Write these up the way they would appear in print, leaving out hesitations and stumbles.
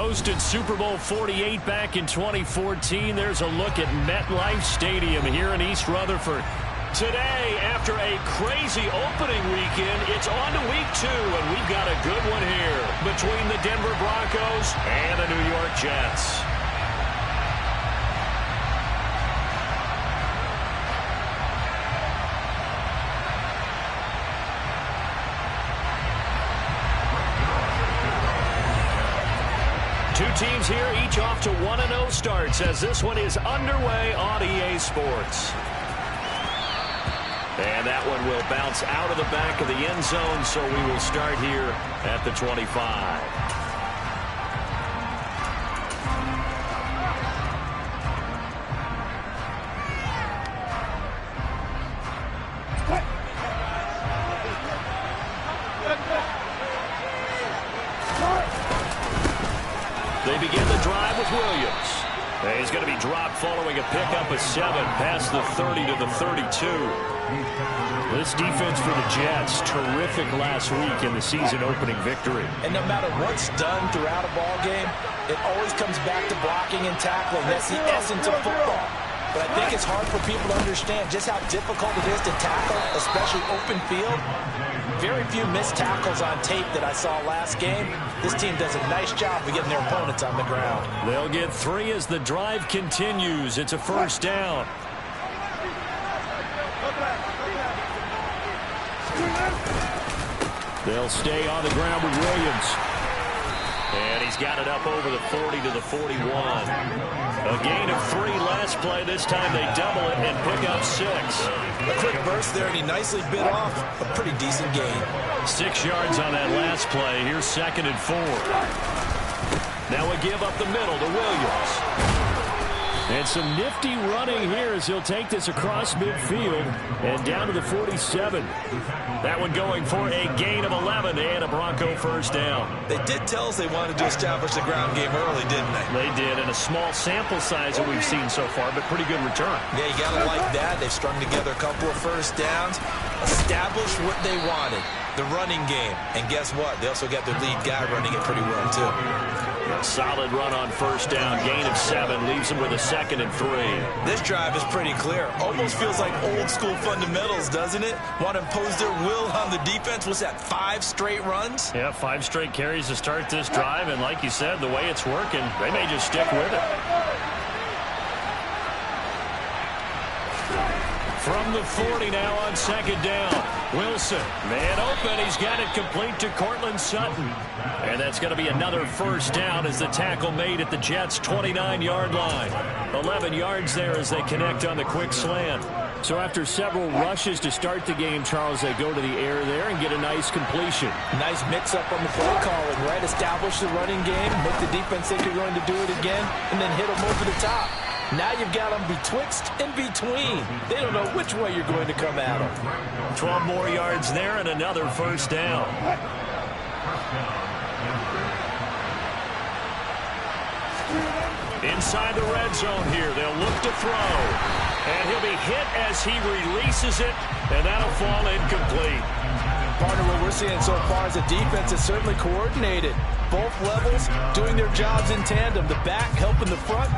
hosted Super Bowl 48 back in 2014. There's a look at MetLife Stadium here in East Rutherford. Today, after a crazy opening weekend, it's on to week 2, and we've got a good one here between the Denver Broncos and the New York Jets. Two teams here, each off to 1-0 starts as this one is underway on EA Sports. And that one will bounce out of the back of the end zone, so we will start here at the 25. They begin the drive with Williams. He's going to be dropped following a pickup of 7 past the 30 to the 32. This defense for the Jets, terrific last week in the season-opening victory. And no matter what's done throughout a ball game, it always comes back to blocking and tackling. That's the essence of football. But I think it's hard for people to understand just how difficult it is to tackle, especially open field. Very few missed tackles on tape that I saw last game. This team does a nice job of getting their opponents on the ground. They'll get 3 as the drive continues. It's a first down. They'll stay on the ground with Williams. And he's got it up over the 40 to the 41. A gain of 3 last play. This time they double it and pick up 6. A quick burst there, and he nicely bit off a pretty decent gain. 6 yards on that last play. Here's 2nd and 4. Now a give up the middle to Williams. And some nifty running here as he'll take this across midfield and down to the 47. That one going for a gain of 11 and a Bronco first down. They did tell us they wanted to establish the ground game early, didn't they? They did, and a small sample size that we've seen so far, but pretty good return. Yeah, you got to like that. They've strung together a couple of first downs, established what they wanted, the running game. And guess what? They also got their lead guy running it pretty well, too. A solid run on first down, gain of 7, leaves them with a 2nd and 3. This drive is pretty clear. Almost feels like old school fundamentals, doesn't it? Want to impose their will on the defense. What's that, 5 straight runs? Yeah, 5 straight carries to start this drive, and like you said, the way it's working, they may just stick with it. From the 40 now on 2nd down. Wilson, man open. He's got it complete to Cortland Sutton. And that's going to be another first down as the tackle made at the Jets' 29-yard line. 11 yards there as they connect on the quick slant. So after several rushes to start the game, Charles, they go to the air there and get a nice completion. Nice mix-up on the play calling, right? Establish the running game, make the defense think you're going to do it again, and then hit them over the top. Now you've got them betwixt and between. They don't know which way you're going to come at them. 12 more yards there and another first down. Inside the red zone here. They'll look to throw. And he'll be hit as he releases it, and that'll fall incomplete. Partner, what we're seeing so far is a defense that's certainly coordinated. Both levels doing their jobs in tandem. The back helping the front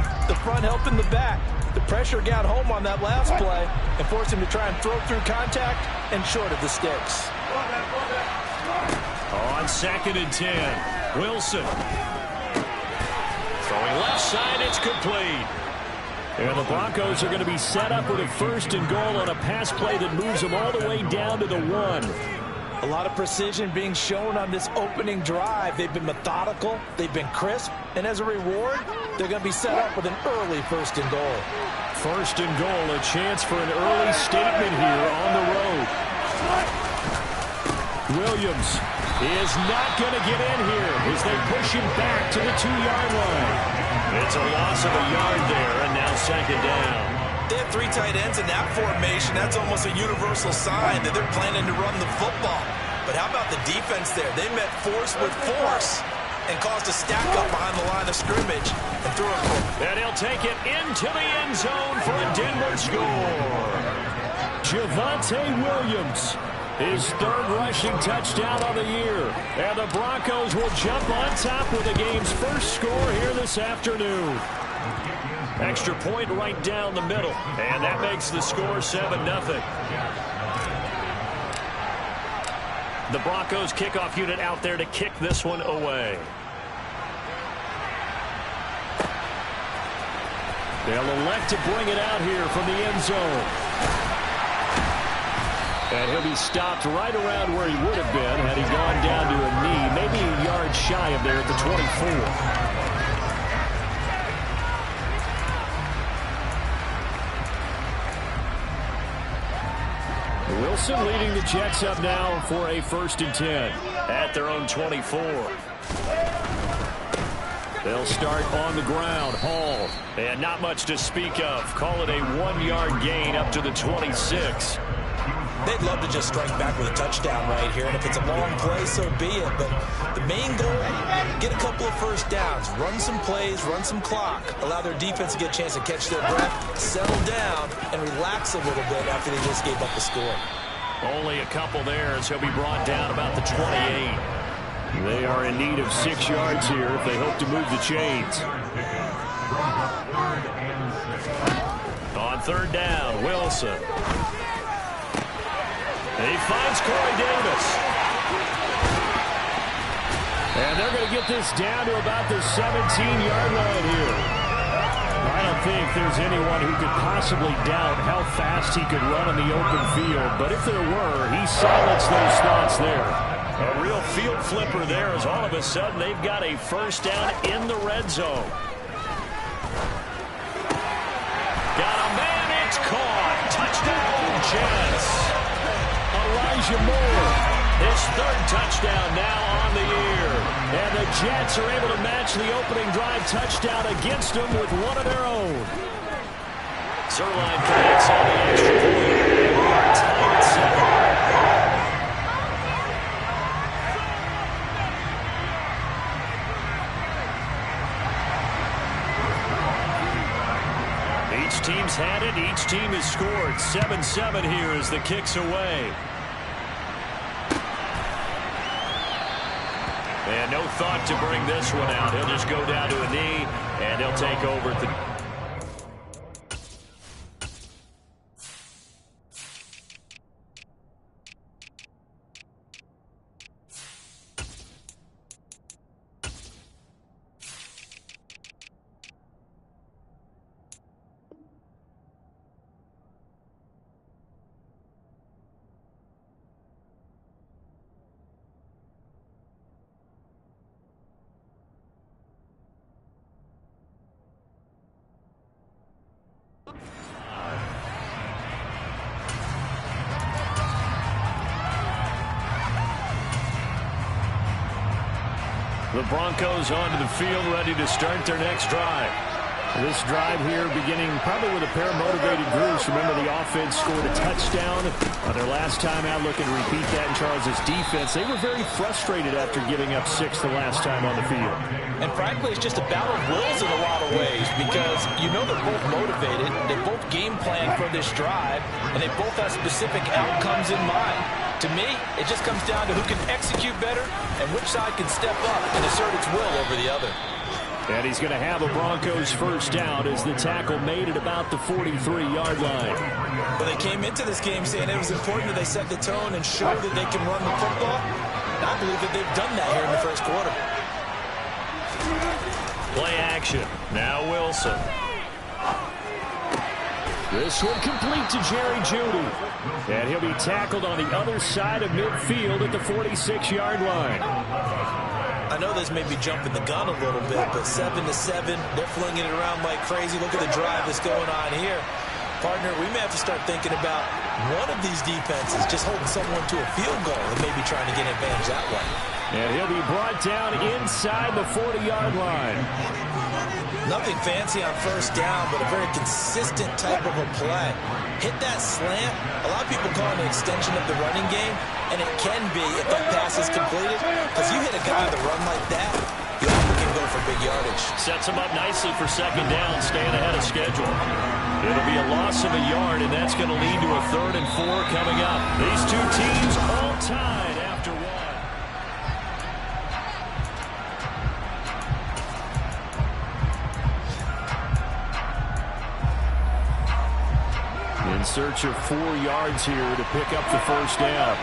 helping the back. The pressure got home on that last play and forced him to try and throw through contact and short of the sticks. On 2nd and 10, Wilson. Throwing left side, it's complete. And the Broncos are going to be set up with a 1st and goal on a pass play that moves them all the way down to the 1. A lot of precision being shown on this opening drive. They've been methodical, they've been crisp, and as a reward, they're going to be set up with an early 1st and goal. 1st and goal, a chance for an early statement here on the road. Williams is not going to get in here as they push him back to the 2-yard line. It's a loss of a yard there, and now 2nd down. They have 3 tight ends in that formation. That's almost a universal sign that they're planning to run the football. But how about the defense there? They met force with force and caused a stack up behind the line of scrimmage and threw it. And he'll take it into the end zone for a Denver score. Javonte Williams His third rushing touchdown of the year. And the Broncos will jump on top with the game's first score here this afternoon. Extra point right down the middle. And that makes the score 7-0. The Broncos kickoff unit out there to kick this one away. They'll elect to bring it out here from the end zone. And he'll be stopped right around where he would have been had he gone down to a knee, maybe a yard shy of there at the 24. Wilson leading the Jets up now for a 1st and 10 at their own 24. They'll start on the ground. Hall. And not much to speak of. Call it a 1-yard gain up to the 26. They'd love to just strike back with a touchdown right here, and if it's a long play, so be it. But the main goal, get a couple of first downs, run some plays, run some clock, allow their defense to get a chance to catch their breath, settle down, and relax a little bit after they just gave up the score. Only a couple there as he'll be brought down about the 28. They are in need of 6 yards here if they hope to move the chains. On 3rd down, Wilson. He finds Corey Davis. And they're going to get this down to about the 17-yard line here. I don't think there's anyone who could possibly doubt how fast he could run on the open field. But if there were, he silenced those thoughts there. A real field flipper there as all of a sudden they've got a 1st down in the red zone. Got a man, it's caught. Touchdown, Jets. Elijah Moore, his 3rd touchdown now on the year. And the Jets are able to match the opening drive touchdown against them with one of their own. Zuerlein connects on the extra point. And we are tied at 7. Each team's had it. Each team has scored. 7-7 here as the kick's away. And no thought to bring this one out. He'll just go down to a knee, and he'll take over at the... The Broncos onto the field, ready to start their next drive. This drive here beginning probably with a pair of motivated groups. Remember, the offense scored a touchdown their last time out, looking to repeat that in Charles' defense. They were very frustrated after giving up 6 the last time on the field. And frankly, it's just a battle of wills in a lot of ways because you know they're both motivated. They both game plan for this drive, and they both have specific outcomes in mind. To me, it just comes down to who can execute better and which side can step up and assert its will over the other. And he's going to have a Broncos 1st down as the tackle made at about the 43-yard line. But they came into this game saying it was important that they set the tone and show that they can run the football. And I believe that they've done that here in the 1st quarter. Play action. Now Wilson. This one complete to Jerry Jeudy. And he'll be tackled on the other side of midfield at the 46-yard line. I know this may be jumping the gun a little bit, but 7-7, they're flinging it around like crazy. Look at the drive that's going on here. Partner, we may have to start thinking about one of these defenses just holding someone to a field goal and maybe trying to get advantage that way. And he'll be brought down inside the 40-yard line. Nothing fancy on 1st down, but a very consistent type of a play. Hit that slant. A lot of people call it an extension of the running game, and it can be if that pass is completed. Because you hit a guy on the run like that, you often can go for big yardage. Sets him up nicely for second down, staying ahead of schedule. It'll be a loss of a yard, and that's going to lead to a 3rd and 4 coming up. These two teams all tied after one. In search of 4 yards here to pick up the first down.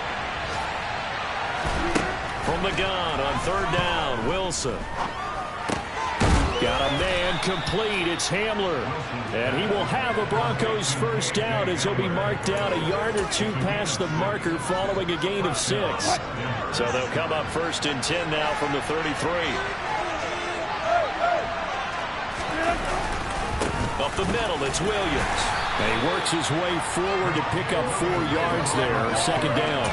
From the gun on 3rd down, Wilson. Got a man complete. It's Hamler. And he will have a Broncos first down as he'll be marked down a yard or 2 past the marker following a gain of 6. So they'll come up 1st and 10 now from the 33. Up the middle, it's Williams. And he works his way forward to pick up 4 yards there, 2nd down.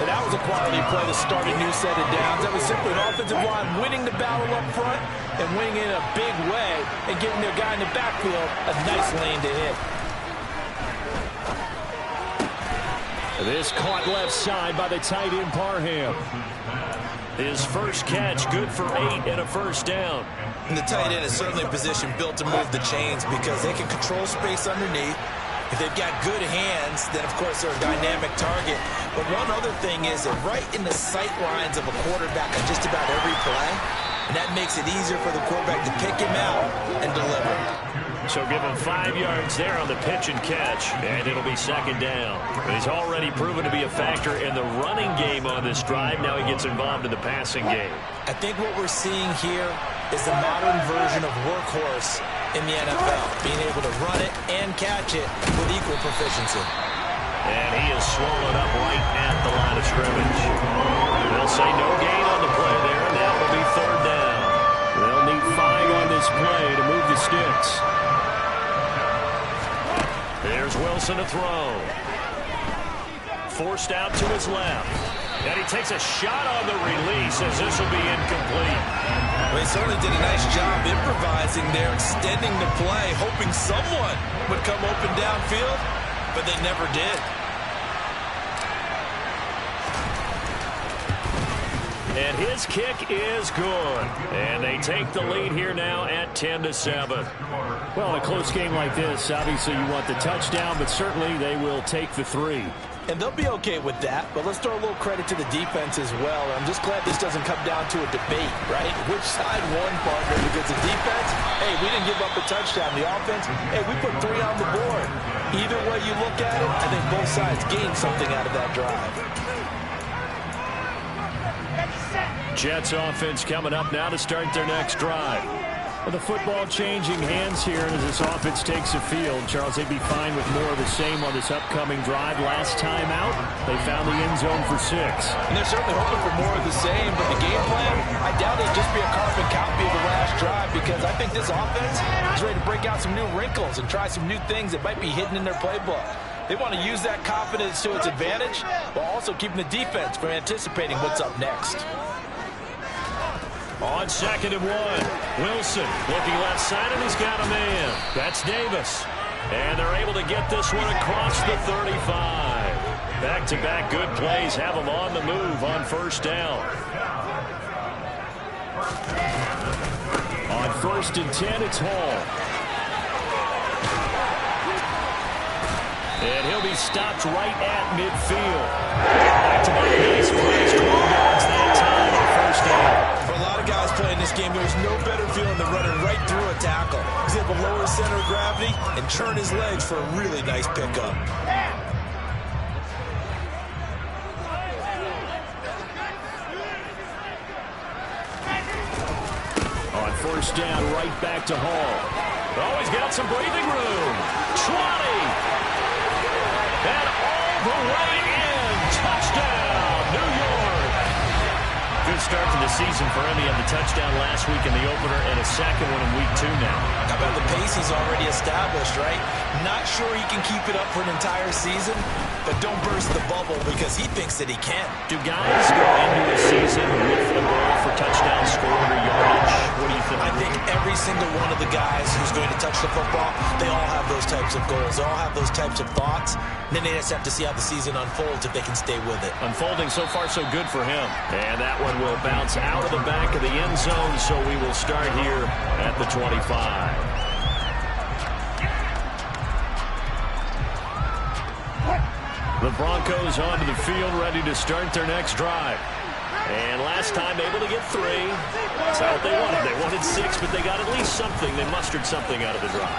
And that was a quality play to start a new set of downs. That was simply an offensive line winning the battle up front and winning in a big way and giving their guy in the backfield a nice lane to hit. This caught left side by the tight end Parham. His first catch, good for 8 and a first down. And the tight end is certainly a position built to move the chains because they can control space underneath. If they've got good hands, then of course they're a dynamic target. But one other thing is they're right in the sight lines of a quarterback on just about every play. And that makes it easier for the quarterback to pick him out and deliver. So give him 5 yards there on the pitch and catch, and it'll be 2nd down. He's already proven to be a factor in the running game on this drive. Now he gets involved in the passing game. I think what we're seeing here is the modern version of workhorse in the NFL, being able to run it and catch it with equal proficiency. And he is swallowed up right at the line of scrimmage. They'll say no gain on the play there, and that will be 3rd down. They'll need 5 on this play to move the sticks. There's Wilson to throw. Forced out to his left. And he takes a shot on the release as this will be incomplete. Well, he certainly did a nice job improvising there, extending the play, hoping someone would come open downfield, but they never did. And his kick is good. And they take the lead here now at 10-7. Well, in a close game like this, obviously you want the touchdown, but certainly they will take the 3. And they'll be okay with that, but let's throw a little credit to the defense as well. I'm just glad this doesn't come down to a debate, right? Which side won, partner? Because the defense, hey, we didn't give up a touchdown. The offense, hey, we put 3 on the board. Either way you look at it, I think both sides gained something out of that drive. Jets offense coming up now to start their next drive. With the football changing hands here as this offense takes the field, Charles, they'd be fine with more of the same on this upcoming drive. Last time out, they found the end zone for 6. And they're certainly hoping for more of the same, but the game plan, I doubt it'll just be a carbon copy of the last drive because I think this offense is ready to break out some new wrinkles and try some new things that might be hidden in their playbook. They want to use that confidence to its advantage while also keeping the defense from anticipating what's up next. On 2nd and 1, Wilson looking left side, and he's got a man. That's Davis. And they're able to get this one across the 35. Back-to-back good plays have them on the move on 1st down. On 1st and 10, it's Hall. And he'll be stopped right at midfield. Back-to-back nice plays, 12 yards that time on 1st down. For a lot of guys playing this game, there's no better feeling than running right through a tackle. He's able to lower his center of gravity and turn his legs for a really nice pickup. On 1st down, right back to Hall. Oh, he's got some breathing room. 20. And all the way in. Touchdown, New York. Good start to the season for him. He had the touchdown last week in the opener and a second one in week 2 now. How about the pace he's already established, right? Not sure he can keep it up for an entire season, but don't burst the bubble because he thinks that he can. Do guys go into a season with a goal for touchdown scored or yardage? What do you think? I think every single one of the guys who's going to touch the football, they all have those types of goals. They all have those types of thoughts. And then they just have to see how the season unfolds if they can stay with it. Unfolding so far so good for him. And that one will bounce out of the back of the end zone, so we will start here at the 25. The Broncos onto the field, ready to start their next drive. And last time able to get 3. That's not what they wanted. They wanted 6, but they got at least something. They mustered something out of the drive.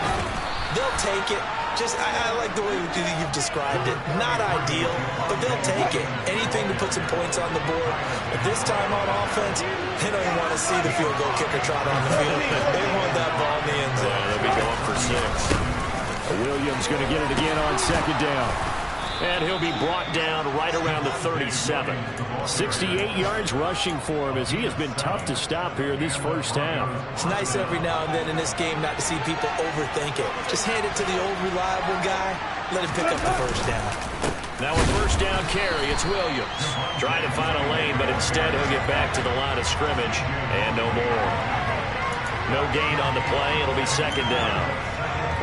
They'll take it. I like the way you've described it. Not ideal, but they'll take it. Anything to put some points on the board. But this time on offense, they don't even want to see the field goal kicker trot on the field. They want that ball in the end zone. Yeah, they'll be going for 6. Williams going to get it again on second down. And he'll be brought down right around the 37. 68 yards rushing for him as he has been tough to stop here in this first half. It's nice every now and then in this game not to see people overthink it. Just hand it to the old reliable guy. Let him pick up the first down. Now a first down carry, it's Williams. Trying to find a lane, but instead he'll get back to the line of scrimmage. And no more. No gain on the play. It'll be second down.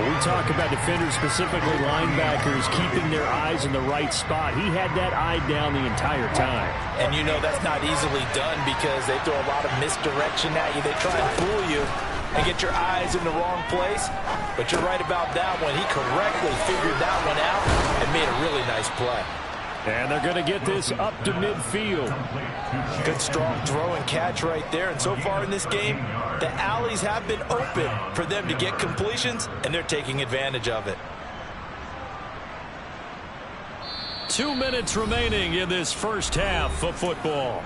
We talk about defenders, specifically linebackers, keeping their eyes in the right spot. He had that eye down the entire time. And you know that's not easily done because they throw a lot of misdirection at you. They try and fool you and get your eyes in the wrong place. But you're right about that one. He correctly figured that one out and made a really nice play. And they're going to get this up to midfield. Good strong throw and catch right there. And so far in this game, the alleys have been open for them to get completions, and they're taking advantage of it. 2 minutes remaining in this first half of football.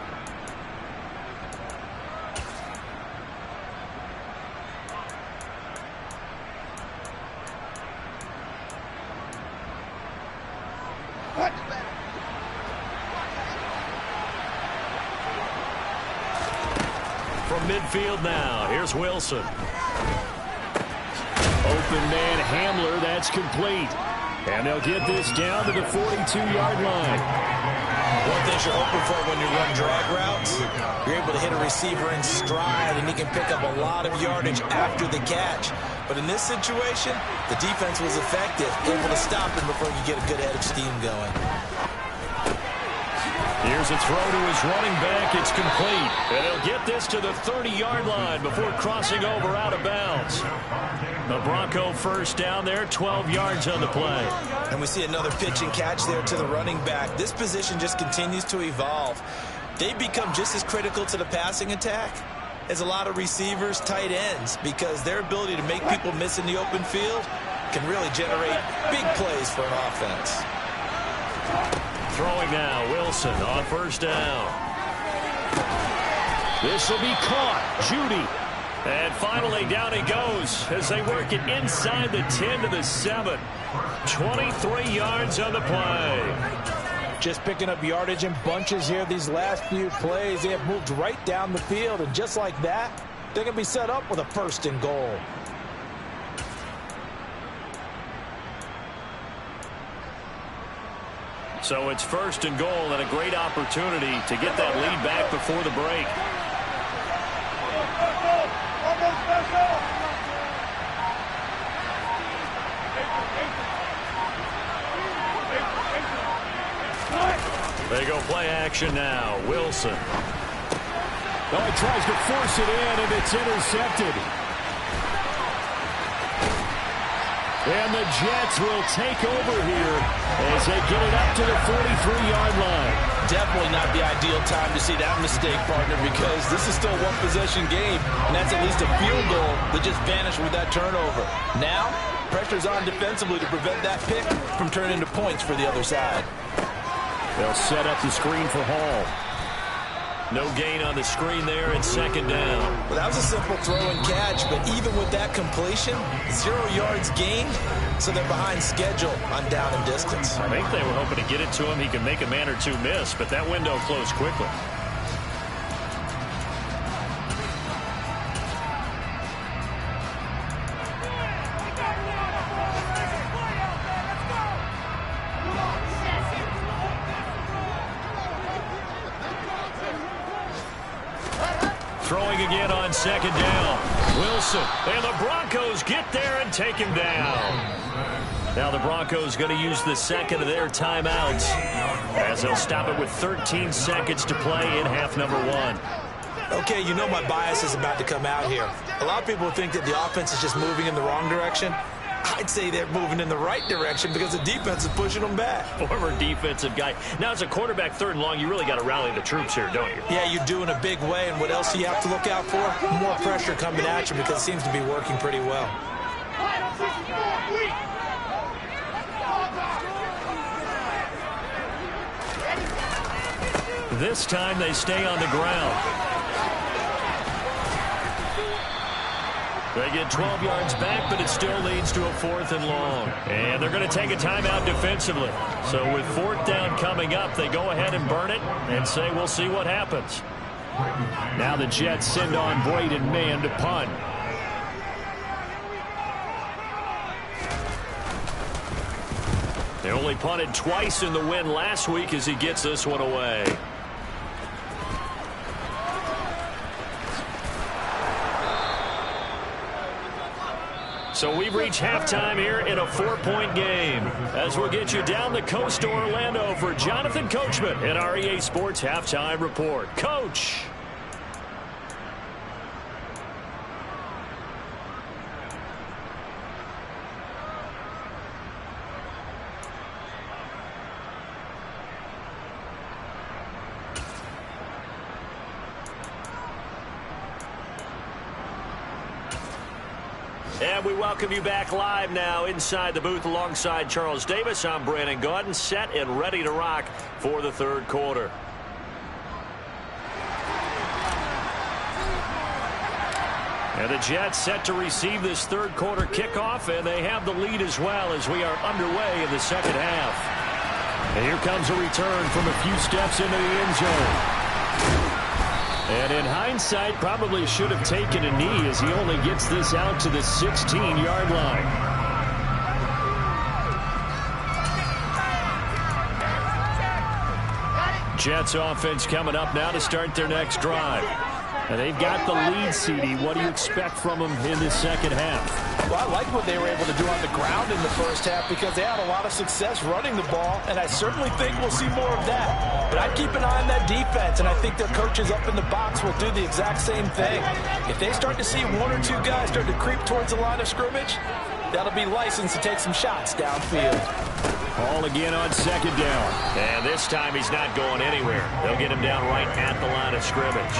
From midfield now, here's Wilson. Open man Hamler, that's complete. And they'll get this down to the 42-yard line. One thing you're hoping for when you run drag routes, you're able to hit a receiver in stride, and he can pick up a lot of yardage after the catch. But in this situation, the defense was effective, able to stop him before you get a good head of steam going. Here's a throw to his running back. It's complete. And he'll get this to the 30-yard line before crossing over out of bounds. The Bronco first down there, 12 yards on the play. And we see another pitch and catch there to the running back. This position just continues to evolve. They become just as critical to the passing attack as a lot of receivers, tight ends, because their ability to make people miss in the open field can really generate big plays for an offense. Throwing now, Wilson on first down. This will be caught. Judy. And finally, down he goes as they work it inside the 10 to the 7. 23 yards on the play. Just picking up yardage in bunches here these last few plays. They have moved right down the field, and just like that, they're going to be set up with a first and goal. So it's first and goal and a great opportunity to get that lead back before the break. They go play action now. Wilson. Oh, he tries to force it in, and it's intercepted. And the Jets will take over here as they get it up to the 43-yard line. Definitely not the ideal time to see that mistake, partner, because this is still a one-possession game, and that's at least a field goal that just vanished with that turnover. Now, pressure's on defensively to prevent that pick from turning into points for the other side. They'll set up the screen for Hall. No gain on the screen there and second down. Well, that was a simple throw and catch, but even with that completion, 0 yards gained, so they're behind schedule on down and distance. I think they were hoping to get it to him. He can make a man or two miss, but that window closed quickly. Throwing again on second down. Wilson, and the Broncos get there and take him down. Now the Broncos going to use the second of their timeouts as they'll stop it with 13 seconds to play in half number 1. Okay, you know my bias is about to come out here. A lot of people think that the offense is just moving in the wrong direction. I'd say they're moving in the right direction because the defense is pushing them back. Former defensive guy. Now, as a quarterback, 3rd and long, you really got to rally the troops here, don't you? Yeah, you do in a big way. And what else do you have to look out for? More pressure coming at you because it seems to be working pretty well. This time they stay on the ground. They get 12 yards back, but it still leads to a 4th and long. And they're going to take a timeout defensively. So with 4th down coming up, they go ahead and burn it and say we'll see what happens. Now the Jets send on Braden Mann to punt. They only punted twice in the win last week as he gets this one away. So we've reached halftime here in a 4-point game. As we'll get you down the coast to Orlando for Jonathan Coachman in our EA Sports Halftime Report. Coach. And we welcome you back live now inside the booth alongside Charles Davis. I'm Brandon Gaudin, set and ready to rock for the 3rd quarter. And the Jets set to receive this 3rd quarter kickoff, and they have the lead as well as we are underway in the 2nd half. And here comes a return from a few steps into the end zone. And in hindsight, probably should have taken a knee as he only gets this out to the 16-yard line. Jets offense coming up now to start their next drive. And they've got the lead, CD. What do you expect from them in the 2nd half? Well, I like what they were able to do on the ground in the 1st half because they had a lot of success running the ball, and I certainly think we'll see more of that. But I'd keep an eye on that defense, and I think their coaches up in the box will do the exact same thing. If they start to see 1 or 2 guys start to creep towards the line of scrimmage, that'll be licensed to take some shots downfield. Ball again on 2nd down. And this time he's not going anywhere. They'll get him down right at the line of scrimmage.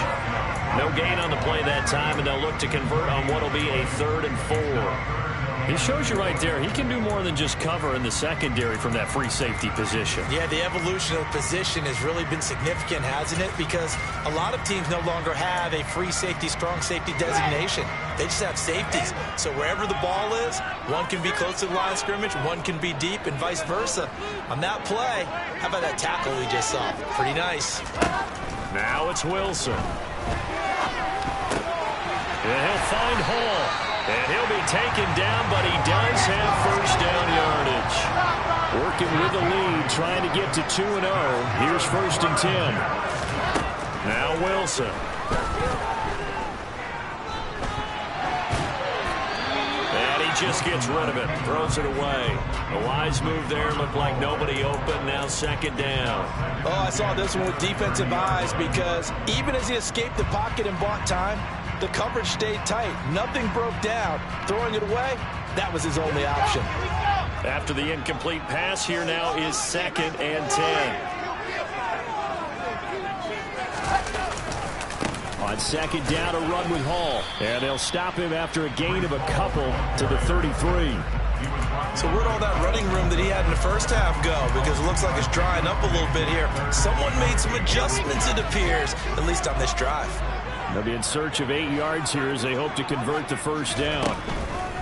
No gain on the play that time, and they'll look to convert on what will be a 3rd and 4. He shows you right there, he can do more than just cover in the secondary from that free safety position. Yeah, the evolution of position has really been significant, hasn't it? Because a lot of teams no longer have a free safety, strong safety designation. They just have safeties. So wherever the ball is, one can be close to the line of scrimmage, one can be deep, and vice versa. On that play, how about that tackle we just saw? Pretty nice. Now it's Wilson. And he'll find Hall. And he'll be taken down, but he does have 1st down yardage. Working with the lead, trying to get to 2-0. Here's 1st and 10. Now Wilson. And he just gets rid of it. Throws it away. A wise move there. Looked like nobody open. Now 2nd down. Oh, I saw this one with defensive eyes because even as he escaped the pocket and bought time, the coverage stayed tight. Nothing broke down. Throwing it away, that was his only option. After the incomplete pass, here now is 2nd and 10. On 2nd down, a run with Hall. And they'll stop him after a gain of a couple to the 33. So where'd all that running room that he had in the 1st half go? Because it looks like it's drying up a little bit here. Someone made some adjustments, it appears, at least on this drive. They'll be in search of 8 yards here as they hope to convert the 1st down.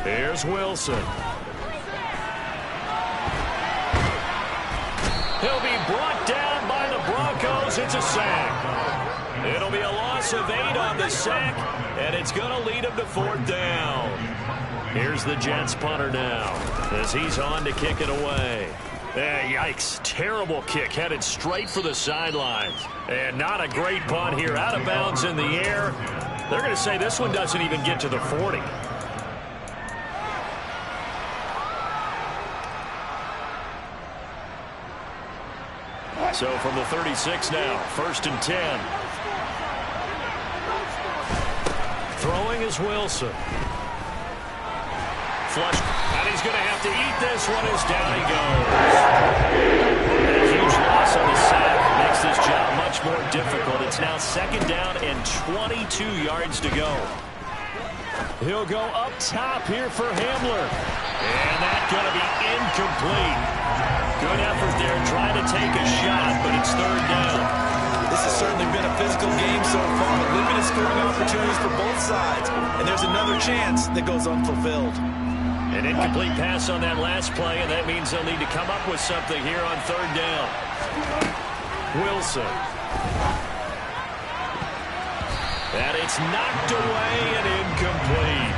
Here's Wilson. He'll be brought down by the Broncos. It's a sack. It'll be a loss of 8 on the sack, and it's going to lead him to 4th down. Here's the Jets punter now as he's on to kick it away. Yikes. Terrible kick headed straight for the sidelines. And not a great punt here. Out of bounds in the air. They're going to say this one doesn't even get to the 40. So from the 36 now, 1st and 10. Throwing is Wilson. Flush, and he's going to have to eat this one as down he goes. A huge loss on the sack makes this job much more difficult. It's now 2nd down and 22 yards to go. He'll go up top here for Hamler. And that's going to be incomplete. Good effort there trying to take a shot, but it's 3rd down. This has certainly been a physical game so far. Limited scoring opportunities for both sides. And there's another chance that goes unfulfilled. An incomplete pass on that last play, and that means they'll need to come up with something here on 3rd down. Wilson. And it's knocked away and incomplete.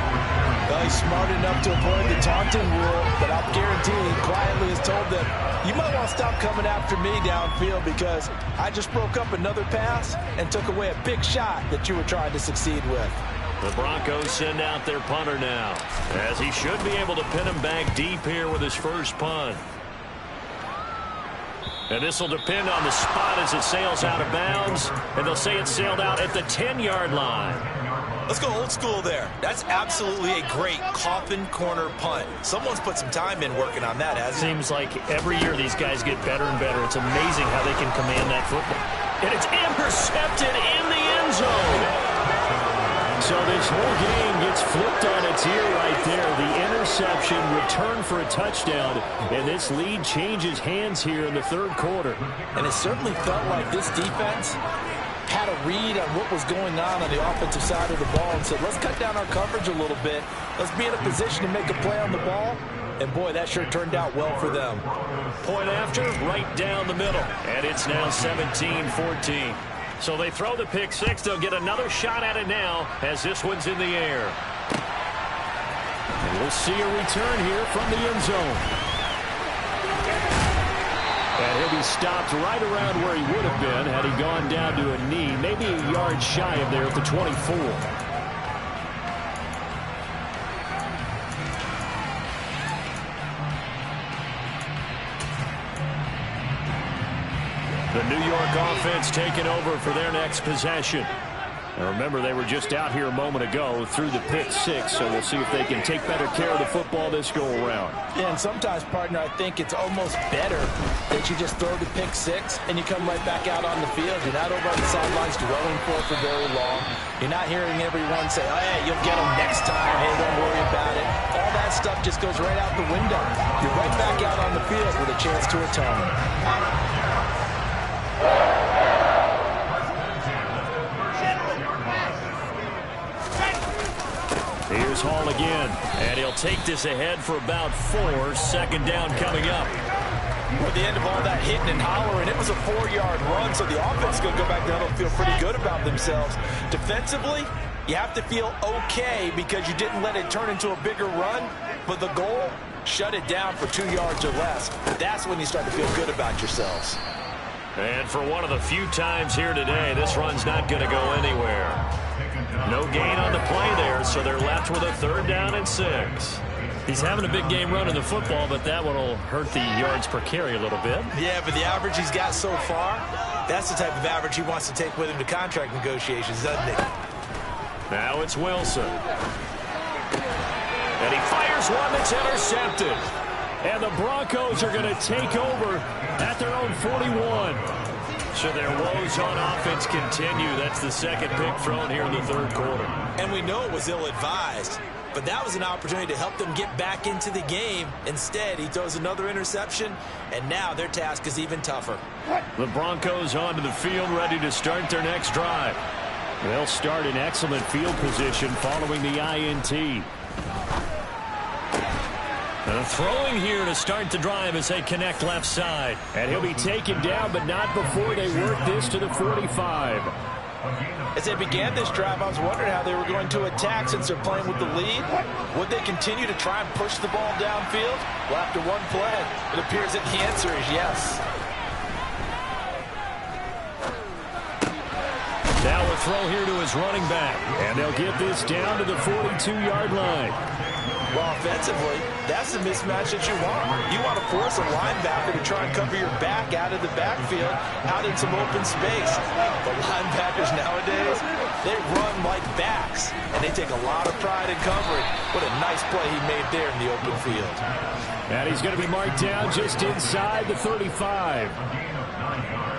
Well, he's smart enough to avoid the taunting rule, but I'll guarantee he quietly has told them, you might want to stop coming after me downfield because I just broke up another pass and took away a big shot that you were trying to succeed with. The Broncos send out their punter now, as he should be able to pin him back deep here with his first punt. And this will depend on the spot as it sails out of bounds, and they'll say it sailed out at the 10-yard line. Let's go old school there. That's absolutely a great coffin corner punt. Someone's put some time in working on that, hasn't it? Seems like every year these guys get better and better. It's amazing how they can command that football. And it's intercepted in the end zone. So this whole game gets flipped on its ear right there. The interception, return for a touchdown, and this lead changes hands here in the 3rd quarter. And it certainly felt like this defense had a read on what was going on the offensive side of the ball and said, let's cut down our coverage a little bit. Let's be in a position to make a play on the ball. And, boy, that sure turned out well for them. Point after, right down the middle. And it's now 17-14. So they throw the pick six. They'll get another shot at it now as this one's in the air. And we'll see a return here from the end zone. And he'll be stopped right around where he would have been had he gone down to a knee, maybe a yard shy of there at the 24. The New York offense taking over for their next possession. Now remember, they were just out here a moment ago through the pick six, so we'll see if they can take better care of the football this go-around. Yeah, and sometimes, partner, I think it's almost better that you just throw the pick six and you come right back out on the field. You're not over on the sidelines dwelling for very long. You're not hearing everyone say, oh, hey, you'll get them next time. Hey, don't worry about it. All that stuff just goes right out the window. You're right back out on the field with a chance to atone. Here's Hall again, and he'll take this ahead for about 4. 2nd down coming up. At the end of all that hitting and hollering, it was a 4-yard run, so the offense is going to go back down and feel pretty good about themselves. Defensively, you have to feel okay because you didn't let it turn into a bigger run, but the goal, shut it down for 2 yards or less. That's when you start to feel good about yourselves. And for one of the few times here today, this run's not going to go anywhere. No gain on the play there, so they're left with a 3rd down and 6. He's having a big game running the football, but that one will hurt the yards per carry a little bit. Yeah, but the average he's got so far, that's the type of average he wants to take with him to contract negotiations, doesn't he? Now it's Wilson. And he fires one that's intercepted. And the Broncos are going to take over at their own 41. So their woes on offense continue. That's the 2nd pick thrown here in the 3rd quarter. And we know it was ill-advised, but that was an opportunity to help them get back into the game. Instead, he throws another interception, and now their task is even tougher. The Broncos onto the field, ready to start their next drive. They'll start in excellent field position following the INT. Throwing here to start the drive as they connect left side. And he'll be taken down, but not before they work this to the 45. As they began this drive, I was wondering how they were going to attack since they're playing with the lead. Would they continue to try and push the ball downfield? Well, after one play, it appears that the answer is yes. Now a throw here to his running back. And they'll get this down to the 42-yard line. Well, offensively, that's the mismatch that you want. You want to force a linebacker to try and cover your back out of the backfield, out in some open space. But linebackers nowadays, they run like backs, and they take a lot of pride in covering. What a nice play he made there in the open field. And he's going to be marked down just inside the 35.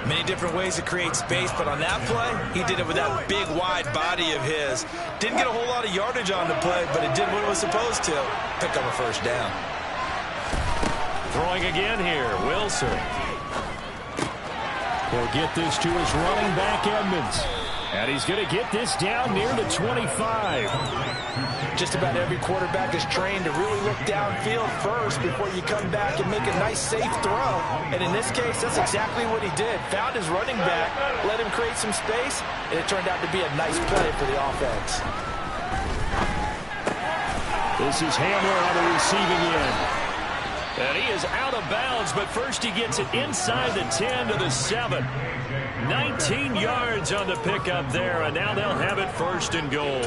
Many different ways to create space, but on that play, he did it with that big, wide body of his. Didn't get a whole lot of yardage on the play, but it did what it was supposed to. Pick up a first down. Throwing again here, Wilson. He'll get this to his running back, Edmonds. And he's going to get this down near the 25. Just about every quarterback is trained to really look downfield first before you come back and make a nice, safe throw. And in this case, that's exactly what he did. Found his running back, let him create some space, and it turned out to be a nice play for the offense. This is Hamler on the receiving end. And he is out of bounds, but first he gets it inside the 10 to the 7. 19 yards on the pickup there, and now they'll have it first and goal.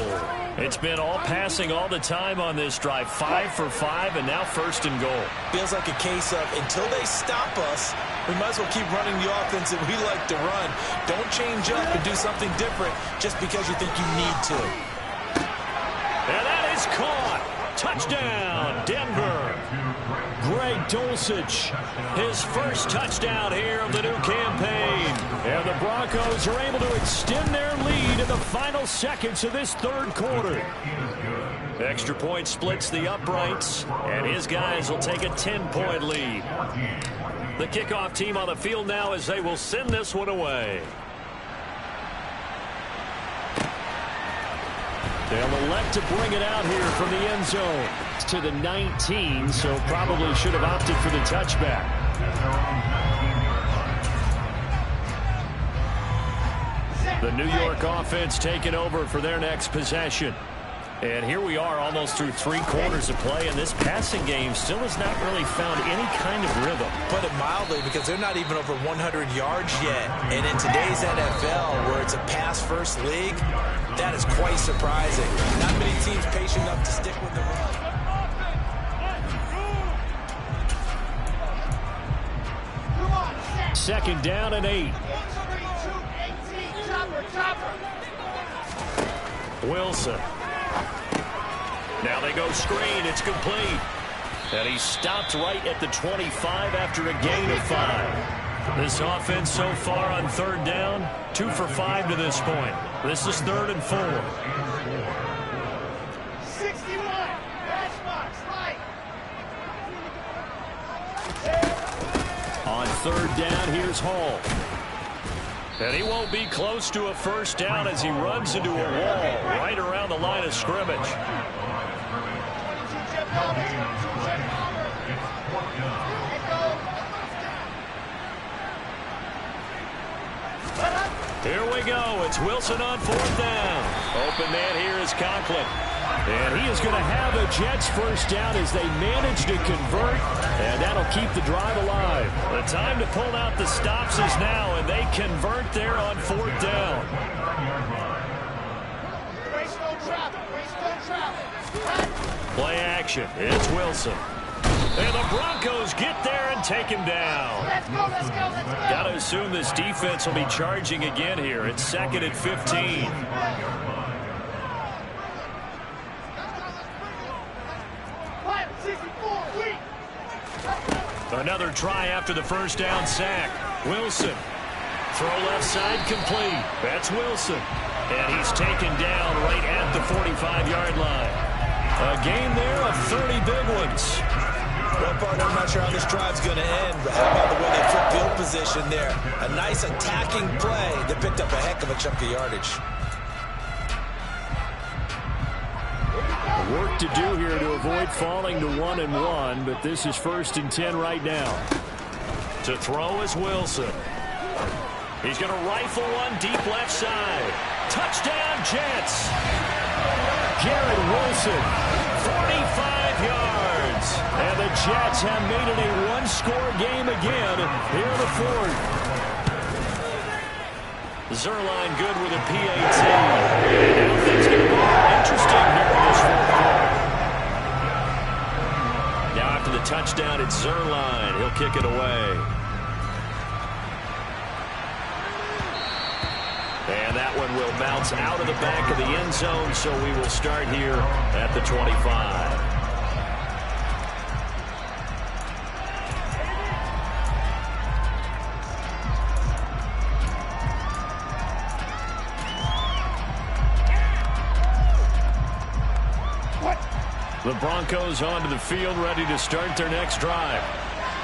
It's been all passing all the time on this drive. 5 for 5, and now first and goal. Feels like a case of until they stop us, we might as well keep running the offense that we like to run. Don't change up and do something different just because you think you need to. And that is caught. Touchdown, Denver. Greg Dulcich, his first touchdown here of the new campaign. And the Broncos are able to extend their lead in the final seconds of this third quarter. Extra point splits the uprights, and his guys will take a 10-point lead. The kickoff team on the field now as they will send this one away. They'll elect to bring it out here from the end zone to the 19, so probably should have opted for the touchback. The New York offense taking over for their next possession. And here we are almost through 3 quarters of play, and this passing game still has not really found any kind of rhythm. Put it mildly, because they're not even over 100 yards yet. And in today's NFL, where it's a pass-first league, that is quite surprising. Not many teams patient enough to stick with the run. Second down and 8. Wilson. Now they go screen. It's complete. And he stopped right at the 25 after a gain of 5. This offense so far on third down, 2 for 5 to this point. This is 3rd and 4. 61. On third down, here's Hall. And he won't be close to a first down as he runs into a wall right around the line of scrimmage. Here we go. It's Wilson on 4th down. Open man here is Conklin. And he is going to have a Jets first down as they manage to convert, and that'll keep the drive alive. The time to pull out the stops is now, and they convert there on 4th down. Play action. It's Wilson. And the Broncos get there and take him down. Let's go, let's go, let's go. Got to assume this defense will be charging again here. It's 2nd and 15. Another try after the first down sack. Wilson. Throw left side complete. That's Wilson. And he's taken down right at the 45-yard line. A game there of 30 big ones. Well, partner, I'm not sure how this drive's going to end, but how about the way they took field position there? A nice attacking play that picked up a heck of a chunk of yardage. Work to do here to avoid falling to 1-1, but this is 1st and 10 right now. To throw is Wilson. He's going to rifle one deep left side. Touchdown, Jets. Garrett Wilson, 45 yards. And the Jets have made it a one-score game again here in the 4th. Zuerlein good with a PAT. And now things get a little interesting here in this fourth quarter. Now after the touchdown, it's Zuerlein. He'll kick it away. And that one will bounce out of the back of the end zone, so we will start here at the 25. The Broncos onto the field, ready to start their next drive.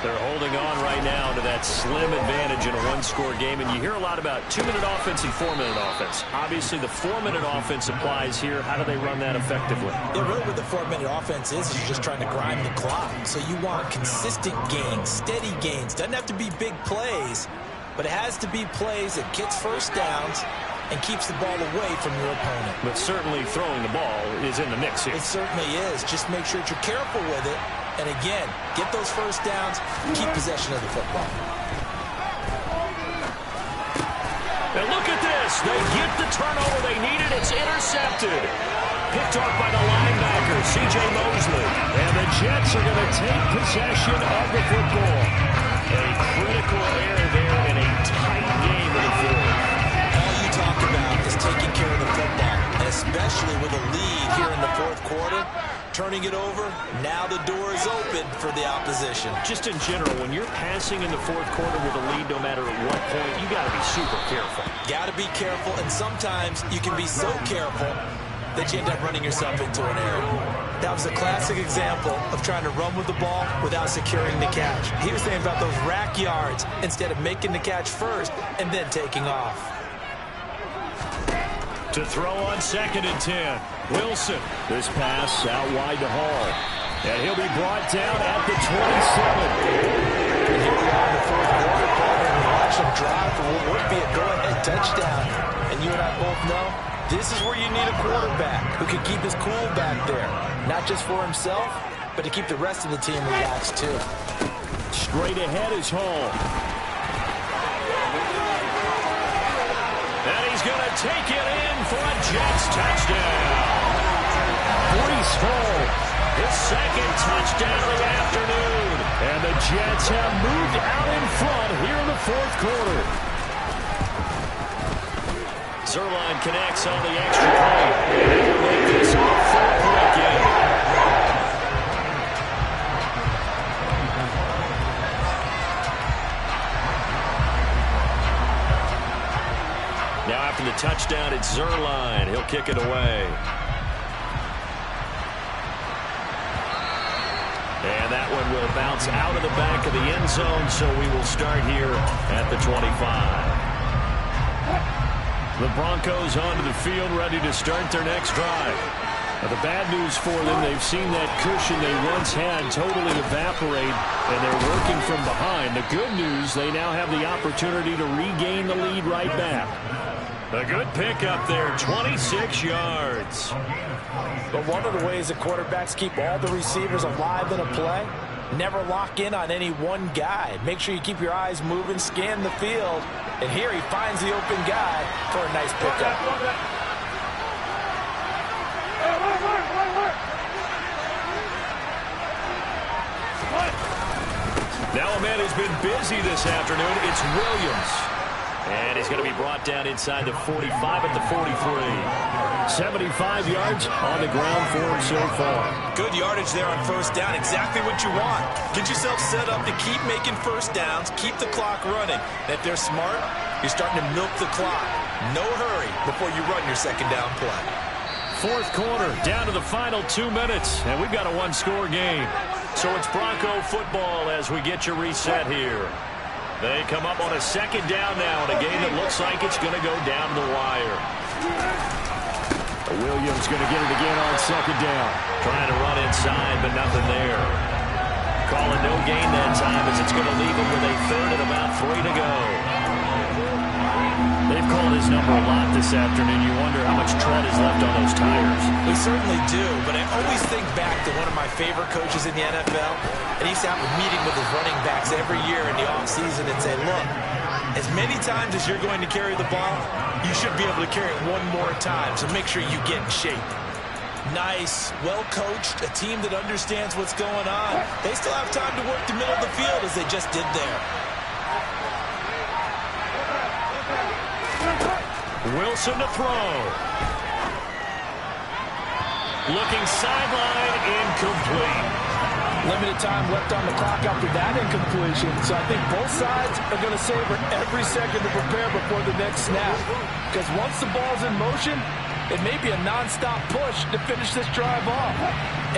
They're holding on right now to that slim advantage in a one-score game. And you hear a lot about 2-minute offense and 4-minute offense. Obviously, the 4-minute offense applies here. How do they run that effectively? Yeah, really what the 4-minute offense is you're just trying to grind the clock. So you want consistent gains, steady gains. Doesn't have to be big plays, but it has to be plays that gets first downs and keeps the ball away from your opponent. But certainly throwing the ball is in the mix here. It certainly is. Just make sure that you're careful with it. And again, get those first downs, keep possession of the football. And look at this. They get the turnover they needed. It's intercepted. Picked off by the linebacker, C.J. Mosley. And the Jets are going to take possession of the football. A critical error there in a tight game in the fourth. All you talk about is taking care of the football, and especially with a lead here in the fourth quarter. Turning it over, now the door is open for the opposition. Just in general, when you're passing in the fourth quarter with a lead, no matter at what point, you got to be super careful. Got to be careful, and sometimes you can be so careful that you end up running yourself into an error. That was a classic example of trying to run with the ball without securing the catch. He was thinking about those rack yards instead of making the catch first and then taking off. To throw on 2nd and 10. Wilson. This pass out wide to Hall. And he'll be brought down at the 27. And here we are in the fourth quarter, partner, and watch him drive for what would be a go-ahead touchdown. And you and I both know this is where you need a quarterback who can keep his cool back there. Not just for himself, but to keep the rest of the team relaxed too. Straight ahead is Hall. And he's going to take it in for a Jets touchdown. Breece Hall, his second touchdown of the afternoon. And the Jets have moved out in front here in the fourth quarter. Zuerlein connects on the extra point. And he'll make this a 4-point game. Now after the touchdown, it's Zuerlein. He'll kick it away. And that one will bounce out of the back of the end zone, so we will start here at the 25. The Broncos onto the field, ready to start their next drive. Now, the bad news for them, they've seen that cushion they once had totally evaporate, and they're working from behind. The good news, they now have the opportunity to regain the lead right back. A good pickup there, 26 yards. But one of the ways that quarterbacks keep all the receivers alive in a play, never lock in on any one guy. Make sure you keep your eyes moving, scan the field. And here he finds the open guy for a nice pickup. Now a man who's been busy this afternoon, it's Williams. And he's going to be brought down inside the 45 at the 43. 75 yards on the ground for him so far. Good yardage there on first down. Exactly what you want. Get yourself set up to keep making first downs, keep the clock running. And if they're smart, you're starting to milk the clock. No hurry before you run your second down play. Fourth quarter, down to the final 2 minutes, and we've got a one-score game. So it's Bronco football as we get your reset here. They come up on a second down now in a game that looks like it's going to go down to the wire. Williams going to get it again on second down. Trying to run inside, but nothing there. Calling no gain that time as it's going to leave him with a third and about 3 to go. They've called his number a lot this afternoon. You wonder how much tread is left on those tires. We certainly do, but I always think back to one of my favorite coaches in the NFL, and he used to have a meeting with his running backs every year in the offseason and say, look, As many times as you're going to carry the ball, you should be able to carry it one more time, so make sure you get in shape. Nice, well-coached, a team that understands what's going on. They still have time to work the middle of the field as they just did there. Wilson to throw. Looking sideline, incomplete. Limited time left on the clock after that incompletion, so I think both sides are going to savor every second to prepare before the next snap. Because once the ball's in motion, it may be a non-stop push to finish this drive off.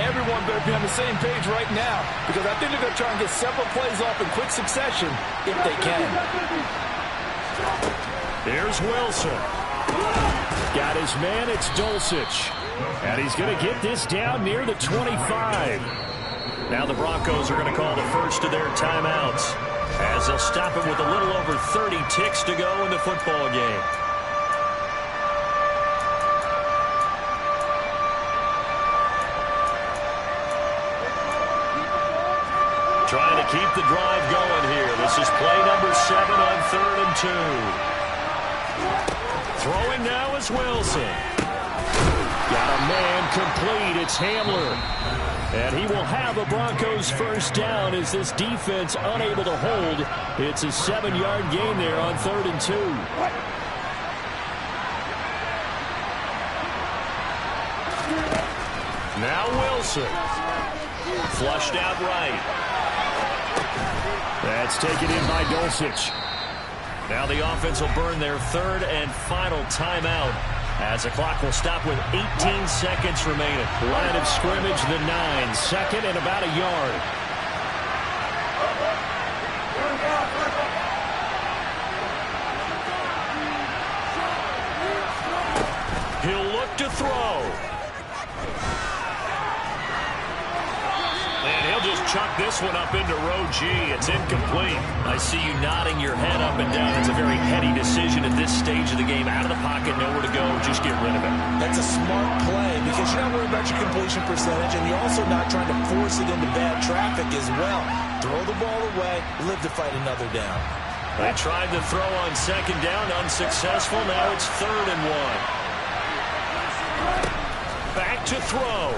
Everyone better be on the same page right now, because I think they're going to try and get several plays off in quick succession if they can. Here's Wilson. Got his man, it's Dulcich. And he's going to get this down near the 25. Now the Broncos are going to call the first of their timeouts, as they'll stop it with a little over 30 ticks to go in the football game. Trying to keep the drive going here. This is play number 7 on 3rd and 2. Throwing now is Wilson. Got a man complete. It's Hamler. And he will have a Broncos first down as this defense unable to hold. It's a 7-yard gain there on 3rd and 2. Now Wilson. Flushed out right. That's taken in by Dulcich. Now the offense will burn their 3rd and final timeout, as the clock will stop with 18 seconds remaining. Line of scrimmage, the 9. 2nd and about a yard. He'll look to throw. And he'll just chuck this one up into row G. It's incomplete. I see you nodding your head up and down. It's a very heady decision at this stage of the game. Out of the pocket, nowhere to go. Just get rid of it. That's a smart play because you're not worried about your completion percentage, and you're also not trying to force it into bad traffic as well. Throw the ball away, live to fight another down. They tried to throw on 2nd down, unsuccessful. Now it's 3rd and 1. Back to throw.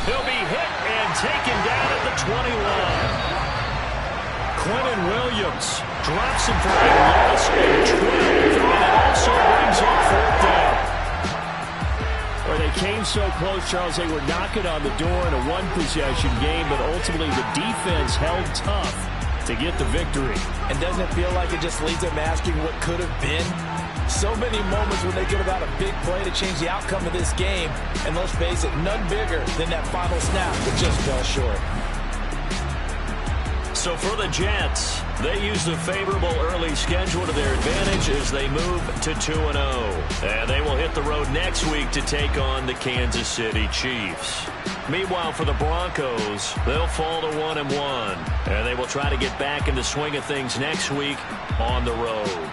He'll be hit and taken down at the 21. Quentin Williams drops him for a loss of 12, and it also brings up 4th down. Where they came so close, Charles, they were knocking on the door in a one-possession game, but ultimately the defense held tough to get the victory. And doesn't it feel like it just leaves them asking what could have been? So many moments when they could have had a big play to change the outcome of this game. And let's face it, none bigger than that final snap that just fell short. So for the Jets, they use the favorable early schedule to their advantage as they move to 2-0. And they will hit the road next week to take on the Kansas City Chiefs. Meanwhile, for the Broncos, they'll fall to 1-1. And they will try to get back in the swing of things next week on the road.